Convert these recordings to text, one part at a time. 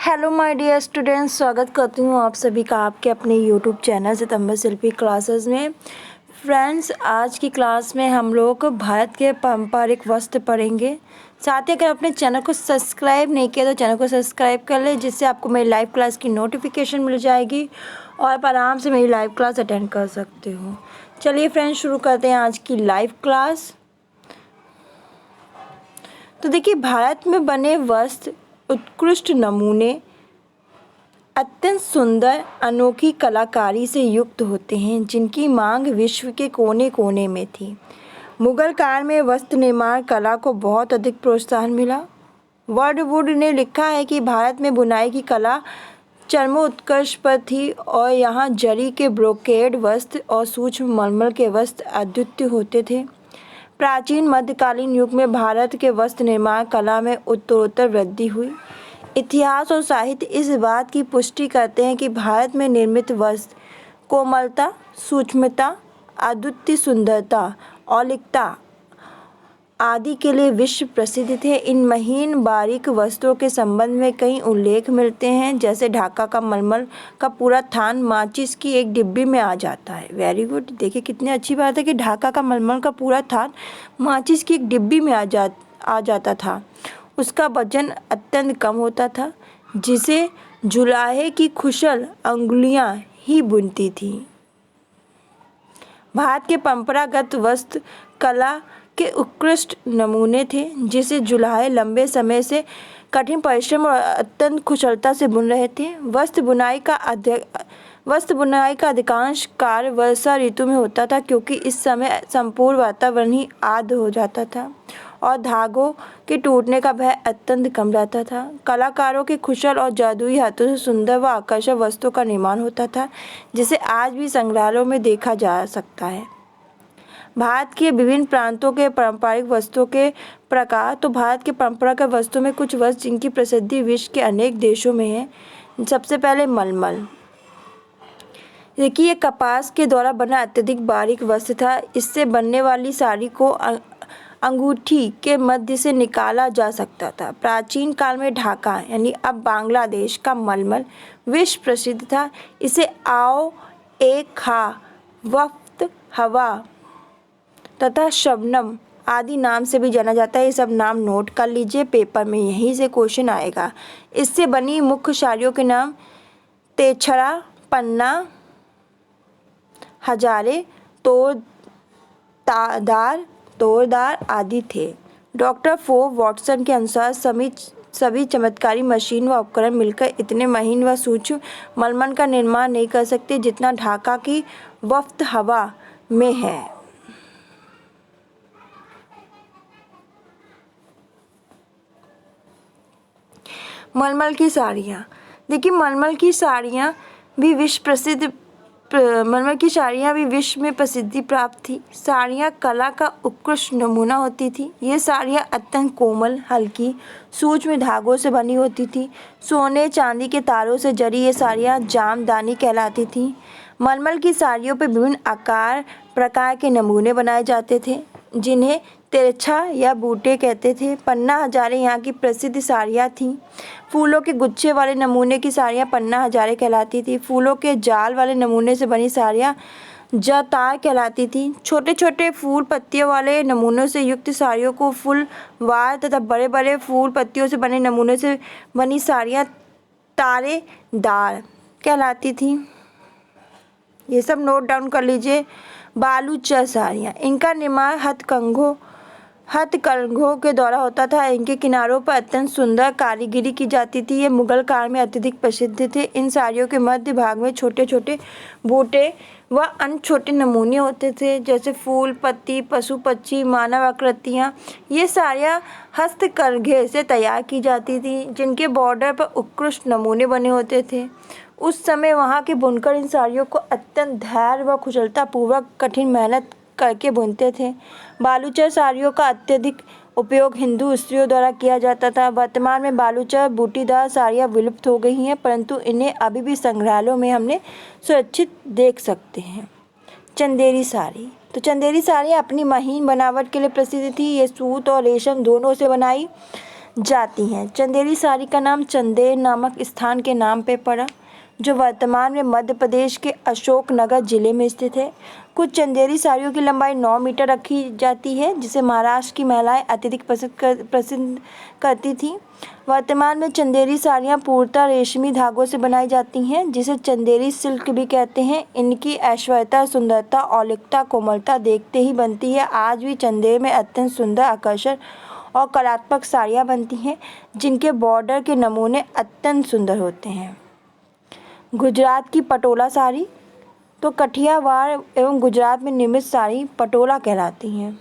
Hello my dear students, स्वागत करती हूँ आप सभी का आपके अपने यूट्यूब चैनल सितंबर शिल्पी क्लासेस में। फ्रेंड्स, आज की क्लास में हम लोग भारत के पारंपरिक वस्त्र पढ़ेंगे। साथ ही अगर अपने चैनल को सब्सक्राइब नहीं किया तो चैनल को सब्सक्राइब कर ले, जिससे आपको मेरी लाइव क्लास की नोटिफिकेशन मिल जाएगी और आप आराम से मेरी लाइव क्लास अटेंड कर सकते हो। चलिए फ्रेंड्स, शुरू करते हैं आज की लाइव क्लास। तो देखिए, भारत में बने वस्त्र उत्कृष्ट नमूने अत्यंत सुंदर अनोखी कलाकारी से युक्त होते हैं, जिनकी मांग विश्व के कोने कोने में थी। मुगल काल में वस्त्र निर्माण कला को बहुत अधिक प्रोत्साहन मिला। वर्डवुड ने लिखा है कि भारत में बुनाई की कला चरमोत्कर्ष पर थी और यहाँ जरी के ब्रोकेड वस्त्र और सूक्ष्म मलमल के वस्त्र अद्वितीय होते थे। प्राचीन मध्यकालीन युग में भारत के वस्त्र निर्माण कला में उत्तरोत्तर वृद्धि हुई। इतिहास और साहित्य इस बात की पुष्टि करते हैं कि भारत में निर्मित वस्त्र कोमलता, सूक्ष्मता, अद्वितीय सुंदरता, औलिकता आदि के लिए विश्व प्रसिद्ध थे। इन महीन बारीक वस्त्रों के संबंध में कई उल्लेख मिलते हैं, जैसे ढाका का मलमल का पूरा थान माचिस की एक डिब्बी में आ जाता है। Very good. देखिए कितनी अच्छी बात है कि ढाका का मलमल का पूरा थान माचिस की एक डिब्बी में आ जाता था। उसका वजन अत्यंत कम होता था, जिसे जुलाहे की कुशल अंगुलियां ही बुनती थीं। भारत के परंपरागत वस्त्र कला के उत्कृष्ट नमूने थे, जिसे जुलाहे लंबे समय से कठिन परिश्रम और अत्यंत कुशलता से बुन रहे थे। वस्त्र बुनाई का अधिकांश कार्य वर्षा ऋतु में होता था, क्योंकि इस समय संपूर्ण वातावरण ही आर्द्र हो जाता था और धागों के टूटने का भय अत्यंत कम रहता था। कलाकारों के कुशल और जादुई हाथों से सुंदर व आकर्षक वस्तुओं का निर्माण होता था, जिसे आज भी संग्रहालयों में देखा जा सकता है। भारत के विभिन्न प्रांतों के पारंपरिक वस्त्रों के प्रकार। तो भारत के परंपरागत वस्त्रों में कुछ वस्त्र जिनकी प्रसिद्धि विश्व के अनेक देशों में है। सबसे पहले मलमल। देखिए, ये कपास के द्वारा बना अत्यधिक बारीक वस्त्र था। इससे बनने वाली साड़ी को अंगूठी के मध्य से निकाला जा सकता था। प्राचीन काल में ढाका यानी अब बांग्लादेश का मलमल विश्व प्रसिद्ध था। इसे आओ एक खा, वफ्त हवा तथा शबनम आदि नाम से भी जाना जाता है। ये सब नाम नोट कर लीजिए, पेपर में यहीं से क्वेश्चन आएगा। इससे बनी मुख्य साड़ियों के नाम तेछड़ा, पन्ना, हजारे, तोड़दार आदि थे। डॉक्टर फो वॉटसन के अनुसार सभी चमत्कारी मशीन व उपकरण मिलकर इतने महीन व सूक्ष्म मलमल का निर्माण नहीं कर सकते जितना ढाका की वफ्त हवा में है। मलमल की साड़ियाँ। देखिए, मलमल की साड़ियाँ भी विश्व में प्रसिद्धि प्राप्त थी। साड़ियाँ कला का उत्कृष्ट नमूना होती थी। ये साड़ियाँ अत्यंत कोमल, हल्की, सूक्ष्म धागों से बनी होती थी। सोने चांदी के तारों से जड़ी ये साड़ियाँ जामदानी कहलाती थीं। मलमल की साड़ियों पर विभिन्न आकार प्रकार के नमूने बनाए जाते थे, जिन्हें तिरछा या बूटे कहते थे। पन्ना हजारे यहाँ की प्रसिद्ध साड़ियाँ थीं। फूलों के गुच्छे वाले नमूने की साड़ियाँ पन्ना हजारे कहलाती थी। फूलों के जाल वाले नमूने से बनी साड़ियाँ जातार कहलाती थी। छोटे छोटे फूल पत्तियों वाले नमूनों से युक्त साड़ियों को फूलवार तथा बड़े बड़े फूल पत्तियों से बने नमूने से बनी साड़ियाँ तारेदार कहलाती थी। ये सब नोट डाउन कर लीजिए। बालूचा साड़ियाँ, इनका निर्माण हथकरघों के द्वारा होता था। इनके किनारों पर अत्यंत सुंदर कारीगरी की जाती थी। ये मुगल काल में अत्यधिक प्रसिद्ध थे। इन साड़ियों के मध्य भाग में छोटे छोटे बूटे व अन्य छोटे नमूने होते थे, जैसे फूल, पत्ती, पशु पक्षी, मानव आकृतियाँ। ये साड़ियाँ हस्तकरघे से तैयार की जाती थी, जिनके बॉर्डर पर उत्कृष्ट नमूने बने होते थे। उस समय वहाँ के बुनकर इन साड़ियों को अत्यंत धैर्य व कुशलता पूर्वक कठिन मेहनत करके बुनते थे। बालूचर साड़ियों का अत्यधिक उपयोग हिंदू स्त्रियों द्वारा किया जाता था। वर्तमान में बालूचर बूटीदार साड़ियाँ विलुप्त हो गई हैं, परंतु इन्हें अभी भी संग्रहालयों में हमने सुरक्षित देख सकते हैं। चंदेरी साड़ी। तो चंदेरी साड़ियाँ अपनी महीन बनावट के लिए प्रसिद्ध थी। ये सूत और रेशम दोनों से बनाई जाती हैं। चंदेरी साड़ी का नाम चंदेर नामक स्थान के नाम पे पड़ा, जो वर्तमान में मध्य प्रदेश के अशोकनगर जिले में स्थित है। कुछ चंदेरी साड़ियों की लंबाई 9 मीटर रखी जाती है, जिसे महाराष्ट्र की महिलाएं अत्यधिक पसंद करती थीं। वर्तमान में चंदेरी साड़ियाँ पूर्णतः रेशमी धागों से बनाई जाती हैं, जिसे चंदेरी सिल्क भी कहते हैं। इनकी ऐश्वर्यता, सुंदरता, औलिकता, कोमलता देखते ही बनती है। आज भी चंदेर में अत्यंत सुंदर, आकर्षक और कलात्मक साड़ियाँ बनती हैं, जिनके बॉर्डर के नमूने अत्यंत सुंदर होते हैं। गुजरात की पटोला साड़ी, तो कठियावाड़ एवं गुजरात में निर्मित साड़ी पटोला कहलाती हैं।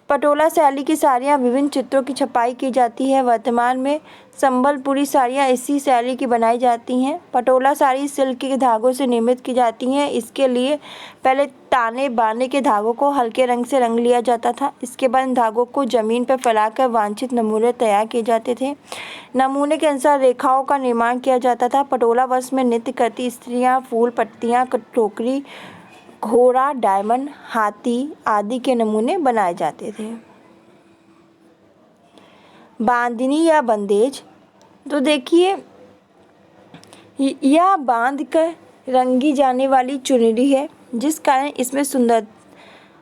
पटोला शैली की साड़ियाँ विभिन्न चित्रों की छपाई की जाती है। वर्तमान में संबलपुरी साड़ियाँ इसी शैली की बनाई जाती हैं। पटोला साड़ी सिल्क के धागों से निर्मित की जाती हैं। इसके लिए पहले ताने बाने के धागों को हल्के रंग से रंग लिया जाता था। इसके बाद इन धागों को जमीन पर फैलाकर वांछित नमूने तैयार किए जाते थे। नमूने के अनुसार रेखाओं का निर्माण किया जाता था। पटोला वस्त्र में नृत्य करती स्त्रियाँ फूल, पत्तियाँ, टोकरी, घोड़ा, डायमंड, हाथी आदि के नमूने बनाए जाते थे। बांधनी या बंदेज, तो देखिए यह बांध कर रंगी जाने वाली चुनरी है, जिस कारण इसमें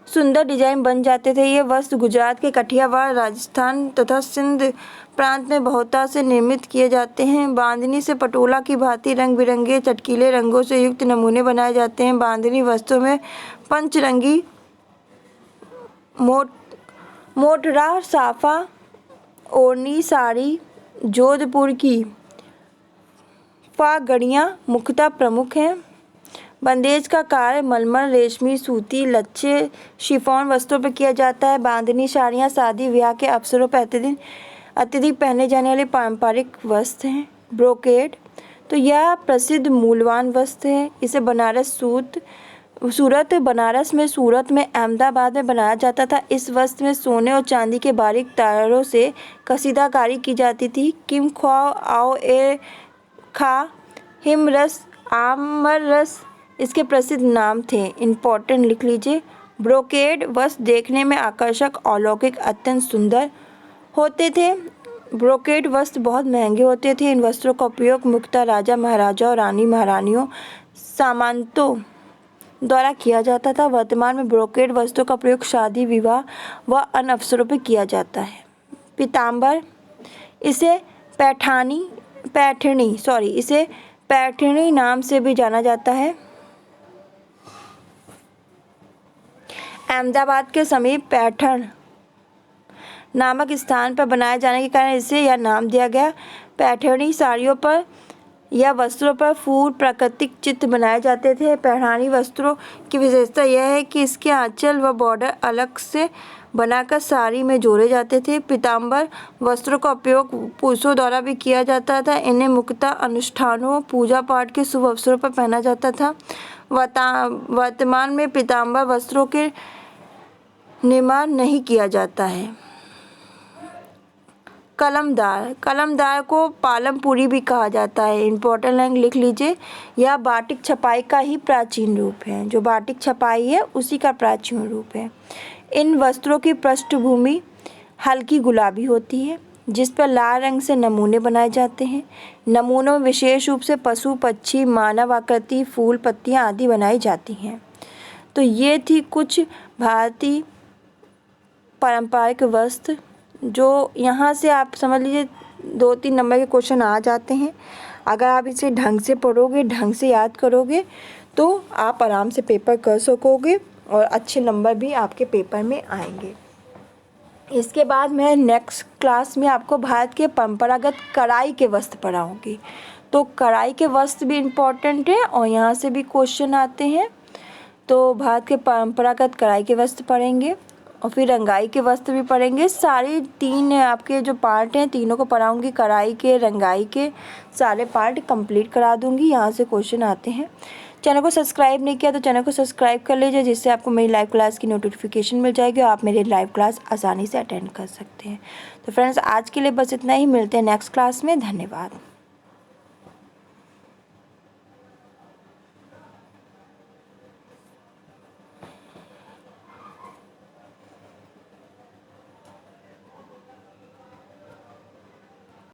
सुंदर डिजाइन बन जाते थे। ये वस्त्र गुजरात के कठियावाड़, राजस्थान तथा सिंध प्रांत में बहुता से निर्मित किए जाते हैं। बांधनी से पटोला की भांति रंग बिरंगे चटकीले रंगों से युक्त नमूने बनाए जाते हैं। बांधनी वस्त्रों में पंचरंगी मोटरा, साफा, ओढ़नी, साड़ी, जोधपुर की फागड़ियाँ मुख्यतः प्रमुख हैं। बंदेज का कार्य मलमल, रेशमी, सूती, लच्छे, शिफॉन वस्त्रों पर किया जाता है। बांधनी साड़ियाँ शादी ब्याह के अवसरों पर अत्यधिक पहने जाने वाले पारंपरिक वस्त्र हैं। ब्रोकेड, तो यह प्रसिद्ध मूल्यवान वस्त्र है। इसे बनारस में, सूरत में, अहमदाबाद में बनाया जाता था। इस वस्त्र में सोने और चांदी के बारीक तारों से कसीदाकारी की जाती थी। किम ख्वाओ आओ ए खा, हिमरस, आमर रस इसके प्रसिद्ध नाम थे। इम्पोर्टेंट लिख लीजिए। ब्रोकेड वस्त्र देखने में आकर्षक, अलौकिक, अत्यंत सुंदर होते थे। ब्रोकेड वस्त्र बहुत महंगे होते थे। इन वस्त्रों का उपयोग मुख्यतः राजा महाराजा और रानी महारानियों, सामंतों द्वारा किया जाता था। वर्तमान में ब्रोकेड वस्त्रों का प्रयोग शादी, विवाह व अन्य अवसरों पर किया जाता है। पीताम्बर, इसे पैठणी नाम से भी जाना जाता है। अहमदाबाद के समीप पैठण नामक स्थान पर बनाए जाने के कारण इसे यह नाम दिया गया। पैठणी साड़ियों पर या वस्त्रों पर फूल, प्राकृतिक चित्र बनाए जाते थे। पैठानी वस्त्रों की विशेषता यह है कि इसके आंचल व बॉर्डर अलग से बनाकर साड़ी में जोड़े जाते थे। पीताम्बर वस्त्रों का उपयोग पुरुषों द्वारा भी किया जाता था। इन्हें मुख्यतः अनुष्ठानों, पूजा पाठ के शुभ अवसरों पर पहना जाता था। वर्तमान में पीताम्बर वस्त्रों के निर्माण नहीं किया जाता है। कलमदार को पालमपुरी भी कहा जाता है। इम्पोर्टेंट लाइन लिख लीजिए। यह बाटिक छपाई का ही प्राचीन रूप है। जो बाटिक छपाई है उसी का प्राचीन रूप है। इन वस्त्रों की पृष्ठभूमि हल्की गुलाबी होती है, जिस पर लाल रंग से नमूने बनाए जाते हैं। नमूनों में विशेष रूप से पशु, पक्षी, मानव आकृति, फूल, पत्तियां आदि बनाई जाती हैं। तो ये थी कुछ भारतीय पारंपरिक वस्त्र, जो यहाँ से आप समझ लीजिए 2-3 नंबर के क्वेश्चन आ जाते हैं। अगर आप इसे ढंग से पढ़ोगे, ढंग से याद करोगे, तो आप आराम से पेपर कर सकोगे और अच्छे नंबर भी आपके पेपर में आएंगे। इसके बाद मैं नेक्स्ट क्लास में आपको भारत के परंपरागत कढ़ाई के वस्त्र पढ़ाऊँगी। तो कढ़ाई के वस्त्र भी इम्पॉर्टेंट है और यहाँ से भी क्वेश्चन आते हैं। तो भारत के परंपरागत कढ़ाई के वस्त्र पढ़ेंगे और फिर रंगाई के वस्त्र भी पढ़ेंगे। सारे 3 आपके जो पार्ट हैं, तीनों को पढ़ाऊँगी। कढ़ाई के, रंगाई के सारे पार्ट कंप्लीट करा दूँगी। यहाँ से क्वेश्चन आते हैं। चैनल को सब्सक्राइब नहीं किया तो चैनल को सब्सक्राइब कर लीजिए, जिससे आपको मेरी लाइव क्लास की नोटिफिकेशन मिल जाएगी और आप मेरी लाइव क्लास आसानी से अटेंड कर सकते हैं। तो फ्रेंड्स, आज के लिए बस इतना ही। मिलते हैं नेक्स्ट क्लास में। धन्यवाद।